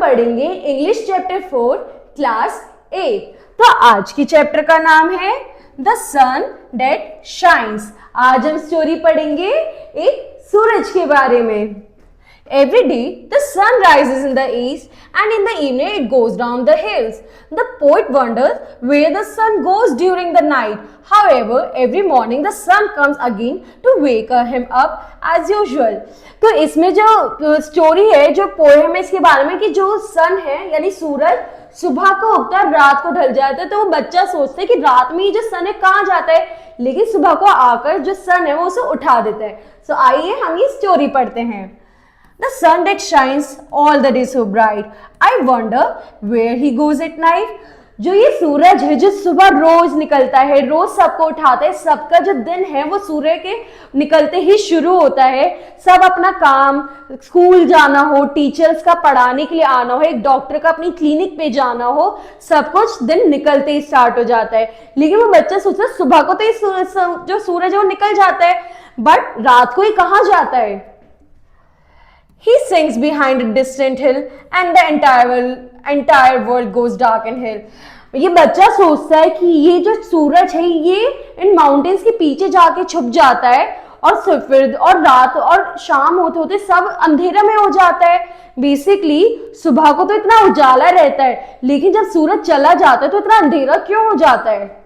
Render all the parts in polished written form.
पढ़ेंगे English chapter 4 class 8। तो आज की चैप्टर का नाम है द सन दैट शाइन्स। आज हम स्टोरी पढ़ेंगे एक सूरज के बारे में। Every day the sun rises in the east and in the evening it goes down the hills. The poet wonders where the sun goes during the night. However, every morning the sun comes again to wake him up as usual. तो इसमें जो story है, जो poem है इसके बारे में कि जो सन है यानी सूरज सुबह को उगता है, रात को ढल जाता है। तो वो बच्चा सोचता है कि रात में ये जो सन है कहाँ जाता है, लेकिन सुबह को आकर जो सन है वो उसे उठा देता है। सो आइए हम ये स्टोरी पढ़ते हैं। The sun that shines all the day so bright. I wonder where he goes at night. जो ये सूरज है जो सुबह रोज निकलता है, रोज सबको उठाता है, सबका जो दिन है वो सूर्य के निकलते ही शुरू होता है। सब अपना काम, स्कूल जाना हो, टीचर्स का पढ़ाने के लिए आना हो, एक डॉक्टर का अपनी क्लिनिक पे जाना हो, सब कुछ दिन निकलते ही स्टार्ट हो जाता है। लेकिन वो बच्चा सोचता है सुबह को तो ये जो सूरज है वो निकल जाता है, बट रात को ये कहाँ जाता है। He sinks behind a distant hill and the entire world goes dark and hill. ये बच्चा सोचता है कि ये जो सूरज है ये इन माउंटेन्स के पीछे जाके छुप जाता है और फिर और रात और शाम होते होते सब अंधेरा में हो जाता है। बेसिकली सुबह को तो इतना उजाला रहता है, लेकिन जब सूरज चला जाता है तो इतना अंधेरा क्यों हो जाता है।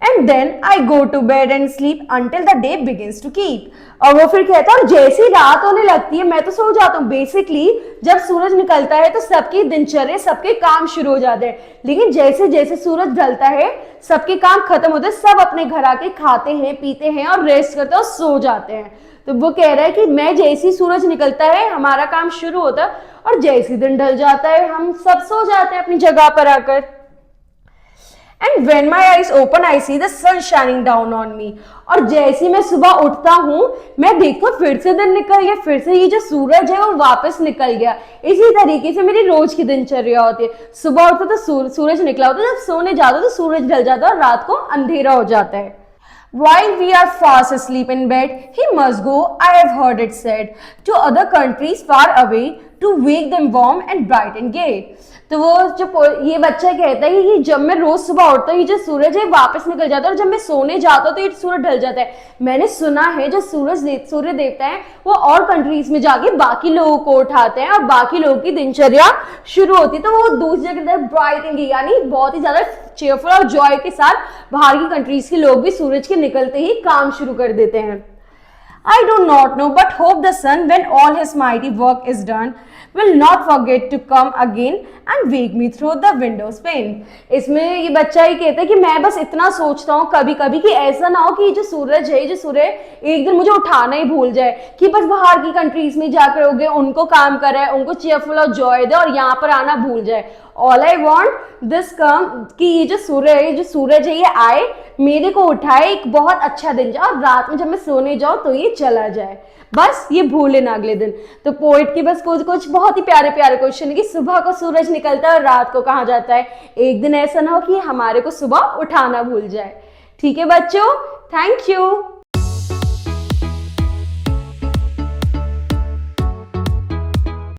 And then I go to bed and sleep until the day begins to keep. और वो फिर कहता है जैसे ही रात होने लगती है मैं तो सो जाता हूँ। बेसिकली जब सूरज निकलता है तो सबकी दिनचर्या, सबके काम शुरू हो जाते हैं, लेकिन जैसे जैसे सूरज ढलता है सबके काम खत्म होते हैं, सब अपने घर आके खाते हैं, पीते हैं और रेस्ट करते हैं और सो जाते हैं। तो वो कह रहा है कि मैं जैसे ही सूरज निकलता है हमारा काम शुरू होता है और जैसे ही दिन ढल जाता है हम सब सो जाते हैं अपनी जगह पर आकर। And when my eyes open, I see the sun shining down on me. और जैसे मैं सुबह उठता हूँ मैं देखता हूँ फिर से दिन निकल गया, फिर से ये जो सूरज है वो वापस निकल गया। इसी तरीके से मेरी रोज की दिनचर्या होती है। सुबह उठता तो सूरज निकला होता है, जब सोने जाता तो सूरज ढल जाता है और रात को अंधेरा हो जाता है। While we are fast asleep in bed, he must go, I have heard it said, to other countries far away to wake them warm and bright and gay. तो वो जो ये बच्चा कहता है कि जब मैं रोज सुबह उठता हूँ ये जो सूरज है वापस निकल जाता है और जब मैं सोने जाता हूँ तो ये सूरज ढल जाता है। मैंने सुना है जो सूर्य देवता है वो और कंट्रीज में जाके बाकी लोगों को उठाते हैं और बाकी लोगों की दिनचर्या शुरू होती है, तो वो दूसरी जगह ब्राइट एंड यानी बहुत ही ज्यादा चेयरफुल और जॉय के साथ बाहर की कंट्रीज के लोग भी सूरज के निकलते ही काम शुरू कर देते हैं। I do not know, but hope the sun, when all his mighty work is done, will not forget to come again and wake me through the window pane. इसमें ये बच्चा ही कहता है कि मैं बस इतना सोचता हूँ कभी कभी कि ऐसा ना हो कि ये जो सूरज है, ये जो सूर्य एक दिन मुझे उठाना ही भूल जाए, कि बस बाहर की कंट्रीज में जाकर हो गए, उनको काम कराए, उनको चेयरफुल और जॉय दे और यहाँ पर आना भूल जाए। All I want this come कि ये जो सूरज है ये आए, मेरे को उठाए, एक बहुत अच्छा दिन जाए और रात में जब मैं सोने जाऊँ तो ये चला जाए, बस ये भूले ना अगले दिन। तो पोइट की बस कुछ बहुत ही प्यारे प्यारे क्वेश्चन है कि सुबह को सूरज निकलता है और रात को कहाँ जाता है। एक दिन ऐसा ना हो कि हमारे को सुबह उठाना भूल जाए। ठीक है बच्चों, थैंक यू।